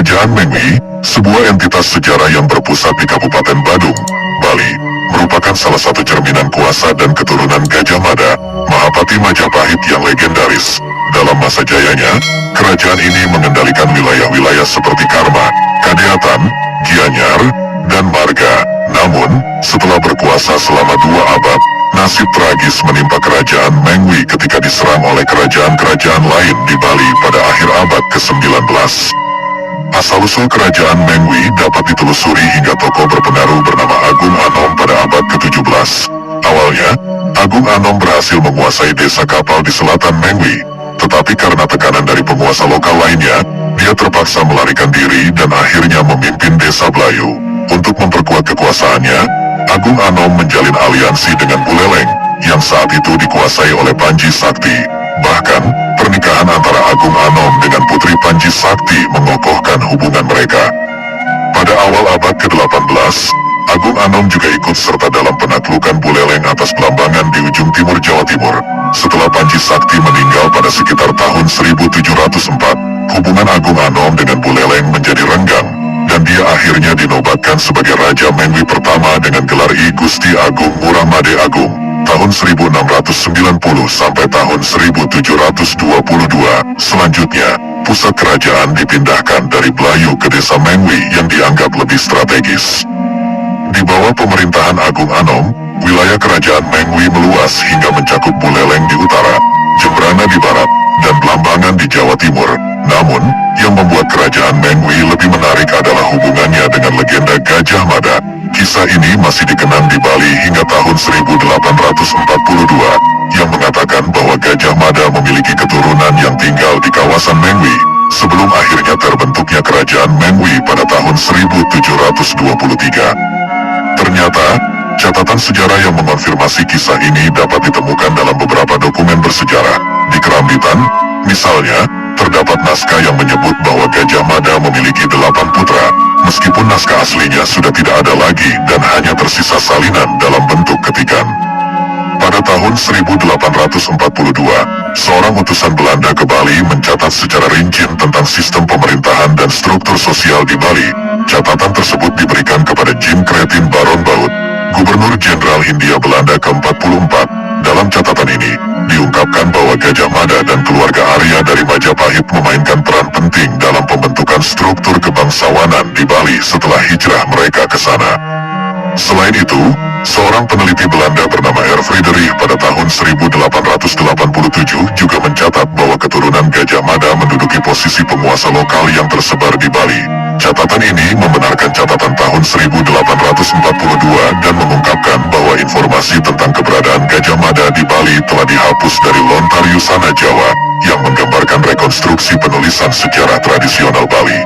Kerajaan Mengwi, sebuah entitas sejarah yang berpusat di Kabupaten Badung, Bali, merupakan salah satu cerminan kuasa dan keturunan Gajah Mada, Mahapati Majapahit yang legendaris. Dalam masa jayanya, kerajaan ini mengendalikan wilayah-wilayah seperti Karma, Kadeatan, Gianyar, dan Marga. Namun, setelah berkuasa selama 2 abad, nasib tragis menimpa kerajaan Mengwi ketika diserang oleh kerajaan-kerajaan lain di Bali pada akhir abad ke-19. Asal-usul kerajaan Mengwi dapat ditelusuri hingga tokoh berpengaruh bernama Agung Anom pada abad ke-17. Awalnya, Agung Anom berhasil menguasai desa kapal di selatan Mengwi, tetapi karena tekanan dari penguasa lokal lainnya, dia terpaksa melarikan diri dan akhirnya memimpin desa Belayu. Untuk memperkuat kekuasaannya, Agung Anom menjalin aliansi dengan Buleleng, yang saat itu dikuasai oleh Panji Sakti. Bahkan, pernikahan antara Agung Anom dengan Putri Panji Sakti mengokohkan hubungan mereka. Pada awal abad ke-18, Agung Anom juga ikut serta dalam penaklukan Buleleng atas Belambangan di ujung timur Jawa Timur. Setelah Panji Sakti meninggal pada sekitar tahun 1704, hubungan Agung Anom dengan Buleleng menjadi renggang, dan dia akhirnya dinobatkan sebagai Raja Mengwi pertama dengan gelar I Gusti Agung Ngurah Made Agung, tahun 1690 sampai tahun 1722. Selanjutnya, pusat kerajaan dipindahkan dari Belayu ke desa Mengwi yang dianggap lebih strategis. Di bawah pemerintahan Agung Anom, wilayah kerajaan Mengwi meluas hingga mencakup Buleleng di utara, Jembrana di barat, dan Belambangan di Jawa Timur. Namun, yang membuat kerajaan Mengwi lebih menarik adalah hubungannya dengan legenda Gajah Mada. Kisah ini masih dikenang di Bali hingga tahun 1842, yang mengatakan bahwa Gajah Mada memiliki keturunan yang tinggal di kawasan Mengwi, sebelum akhirnya terbentuknya kerajaan Mengwi pada tahun 1723. Ternyata, catatan sejarah yang mengonfirmasi kisah ini dapat ditemukan dalam beberapa dokumen bersejarah. Di Kerambitan, misalnya, terdapat naskah yang menyebut bahwa Gajah Mada memiliki 8 putra, meskipun naskah aslinya sudah tidak ada lagi dan hanya tersisa salinan dalam bentuk ketikan. Pada tahun 1842, seorang utusan Belanda ke Bali mencatat secara rinci tentang sistem pemerintahan dan struktur sosial di Bali. Catatan tersebut diberikan kepada Jim Kretin Baron Baut, Gubernur Jenderal Hindia Belanda ke-44. Dalam catatan ini, diungkapkan bahwa Gajah Mada dan keluarga Arya dari Majapahit memainkan peran penting dalam pembentukan struktur kebangsawanan di Bali setelah hijrah mereka ke sana. Selain itu, seorang peneliti Belanda bernama R. Friedrich pada tahun 1887 juga mencatat bahwa keturunan Gajah Mada menduduki posisi penguasa lokal yang tersebar di Bali. Catatan ini membenarkan catatan tahun 1842 dan mengungkapkan bahwa informasi tentang keberadaan Gajah Mada di Bali telah dihapus dari Lontar Yusana Jawa, yang menggambarkan rekonstruksi penulisan sejarah tradisional Bali.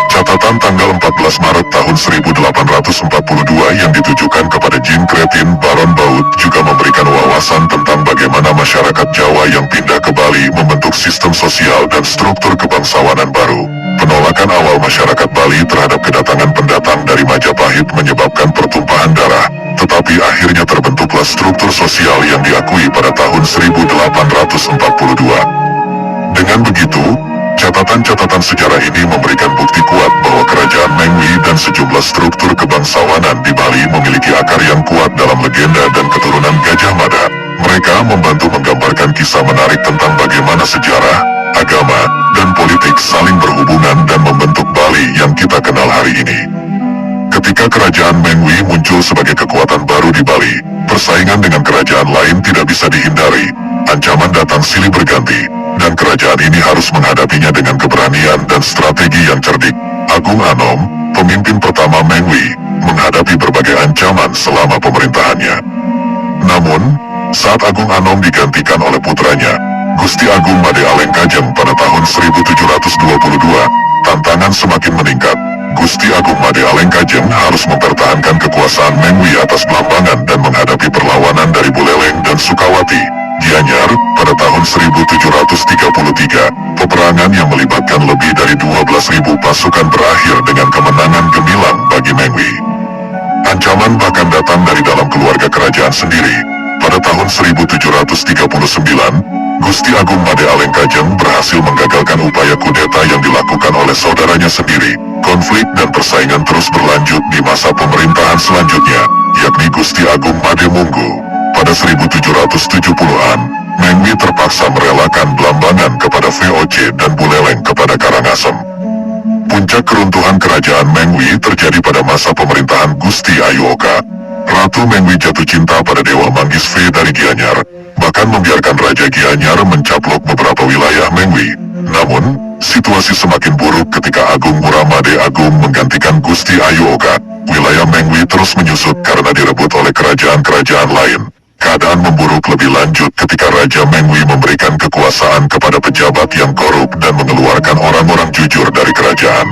Catatan tanggal 14 Maret tahun 1842 yang ditujukan kepada Jim Kretin Baron Baut juga memberikan wawasan tentang bagaimana masyarakat Jawa yang pindah ke Bali membentuk sistem sosial dan struktur kebangsawanan baru. Penolakan awal masyarakat Bali terhadap kedatangan pendatang dari Majapahit menyebabkan pertumpahan darah, tetapi akhirnya terbentuklah struktur sosial yang diakui pada tahun 1842. Dengan begitu, catatan-catatan sejarah ini memberikan bukti kuat bahwa kerajaan Mengwi dan sejumlah struktur kebangsawanan di Bali memiliki akar yang kuat dalam legenda dan keturunan Gajah Mada. Mereka membantu menggambarkan kisah menarik tentang bagaimana sejarah, agama, dan politik saling berhubungan dan membentuk Bali yang kita kenal hari ini. Ketika kerajaan Mengwi muncul sebagai kekuatan baru di Bali, persaingan dengan kerajaan lain tidak bisa dihindari. Ancaman datang silih berganti, dan kerajaan ini harus menghadapinya dengan keberanian dan strategi yang cerdik. Agung Anom, pemimpin pertama Mengwi, menghadapi berbagai ancaman selama pemerintahannya. Namun, saat Agung Anom digantikan oleh putranya, Gusti Agung Made Alengkajeng pada tahun 1722, tantangan semakin meningkat. Gusti Agung Made Alengkajeng harus mempertahankan kekuasaan Mengwi atas Belambangan dan menghadapi perlawanan dari Buleleng dan Sukawati. Gianyar, pada tahun 1733, peperangan yang melibatkan lebih dari 12.000 pasukan berakhir dengan kemenangan gemilang bagi Mengwi. Ancaman bahkan datang dari dalam keluarga kerajaan sendiri. Pada tahun 1739, Gusti Agung Made Alengkajeng berhasil menggagalkan upaya kudeta yang dilakukan oleh saudara putranya sendiri. Konflik dan persaingan terus berlanjut di masa pemerintahan selanjutnya, yakni Gusti Agung Made Munggu. Pada 1770-an, Mengwi terpaksa merelakan Blambangan kepada VOC dan Buleleng kepada Karangasem. Puncak keruntuhan kerajaan Mengwi terjadi pada masa pemerintahan Gusti Ayu Oka. Ratu Mengwi jatuh cinta pada Dewa Manggis V dari Gianyar, bahkan membiarkan Raja Gianyar mencaplok beberapa wilayah Mengwi. Namun, situasi semakin buruk ketika Agung Ngurah Made Agung menggantikan Gusti Ayu Oka. Wilayah Mengwi terus menyusut karena direbut oleh kerajaan-kerajaan lain. Keadaan memburuk lebih lanjut ketika Raja Mengwi memberikan kekuasaan kepada pejabat yang korup dan mengeluarkan orang-orang jujur dari kerajaan.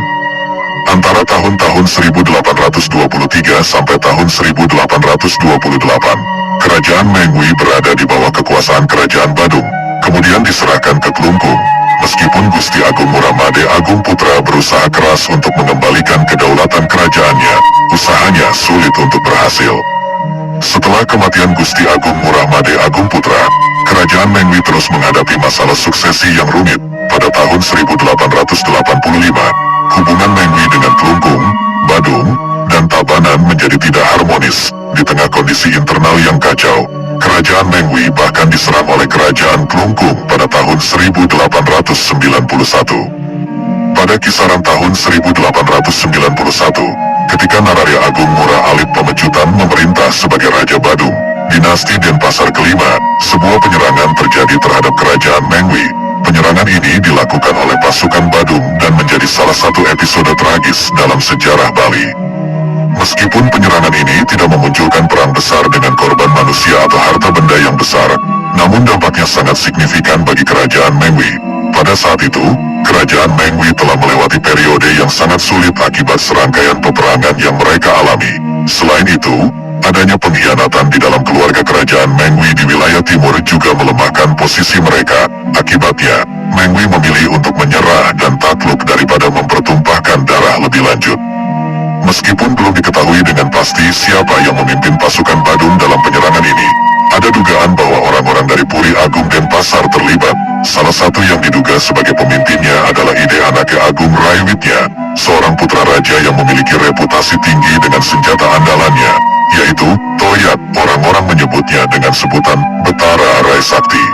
Antara tahun-tahun 1823 sampai tahun 1828, kerajaan Mengwi berada di bawah kekuasaan kerajaan Badung, kemudian diserahkan ke Klungkung. Meskipun Gusti Agung Ngurah Made Agung Putra berusaha keras untuk mengembalikan kedaulatan kerajaannya, usahanya sulit untuk berhasil. Setelah kematian Gusti Agung Ngurah Made Agung Putra, kerajaan Mengwi terus menghadapi masalah suksesi yang rumit. Pada tahun 1885, hubungan Mengwi dengan Klungkung, Badung, dan Tabanan menjadi tidak harmonis. Di tengah kondisi internal yang kacau, kerajaan Mengwi bahkan diserang oleh kerajaan Klungkung pada tahun 1891. Pada kisaran tahun 1891, ketika Nararya Agung Ngurah Alit Pemecutan memerintah sebagai Raja Badung, dinasti Denpasar kelima, sebuah penyerangan terjadi terhadap kerajaan Mengwi. Penyerangan ini dilakukan oleh pasukan Badung dan menjadi salah satu episode tragis dalam sejarah Bali. Meskipun penyerangan ini tidak memunculkan perang besar dengan korban manusia atau harta benda yang besar, namun dampaknya sangat signifikan bagi kerajaan Mengwi. Pada saat itu, kerajaan Mengwi telah melewati periode yang sangat sulit akibat serangkaian peperangan yang mereka alami. Selain itu, adanya pengkhianatan di dalam keluarga kerajaan Mengwi di wilayah timur juga melemahkan posisi mereka. Akibatnya, Mengwi memilih untuk menyerah dan takluk daripada mempertumpahkan darah lebih lanjut. Meskipun belum diketahui dengan pasti siapa yang memimpin pasukan Badung dalam penyerangan ini, ada dugaan bahwa orang-orang dari Puri Agung Denpasar terlibat. Salah satu yang diduga sebagai pemimpinnya adalah Ide Anake Agung Raiwitnya, seorang putra raja yang memiliki reputasi tinggi dengan senjata andalannya, yaitu Toyat. Orang-orang menyebutnya dengan sebutan Betara Rai Sakti.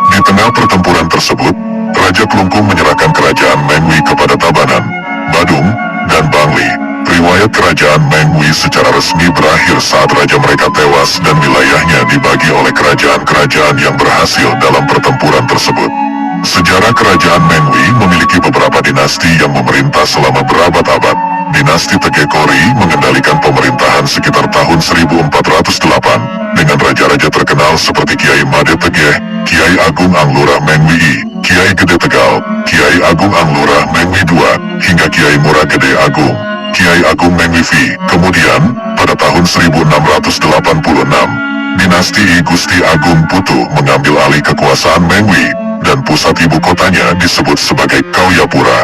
Di tengah pertempuran tersebut, Raja Klungkung menyerahkan kerajaan Mengwi kepada Tabanan, Badung, dan Bangli. Riwayat kerajaan Mengwi secara resmi berakhir saat raja mereka tewas dan wilayahnya dibagi oleh kerajaan-kerajaan yang berhasil dalam pertempuran tersebut. Sejarah kerajaan Mengwi memiliki beberapa dinasti yang memerintah selama berabad-abad. Dinasti Tegekori mengendalikan pemerintahan sekitar tahun 1408 dengan raja-raja terkenal seperti Kiai Made Tegeh, Kiai Agung Anglurah Mengwi I, Kiai Gede Tegal, Kiai Agung Anglurah Mengwi II, hingga Kiai Murah Gede Agung, Kiai Agung Mengwi V. Kemudian, pada tahun 1686, dinasti I Gusti Agung Putu mengambil alih kekuasaan Mengwi, dan pusat ibu kotanya disebut sebagai Kauyapura.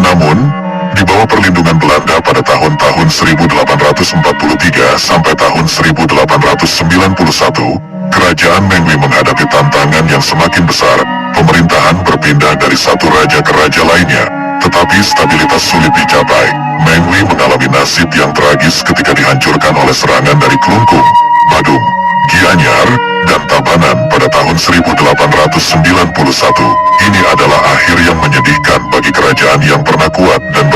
Namun, di bawah perlindungan Belanda pada tahun-tahun 1843 sampai tahun 1891, kerajaan Mengwi menghadapi tantangan yang semakin besar. Pemerintahan berpindah dari satu raja ke raja lainnya, tetapi stabilitas sulit dicapai. Mengwi mengalami nasib yang tragis ketika dihancurkan oleh serangan dari Klungkung, Badung, Gianyar, dan Tabanan pada tahun 1891. Ini adalah akhir yang menyedihkan bagi kerajaan yang pernah kuat dan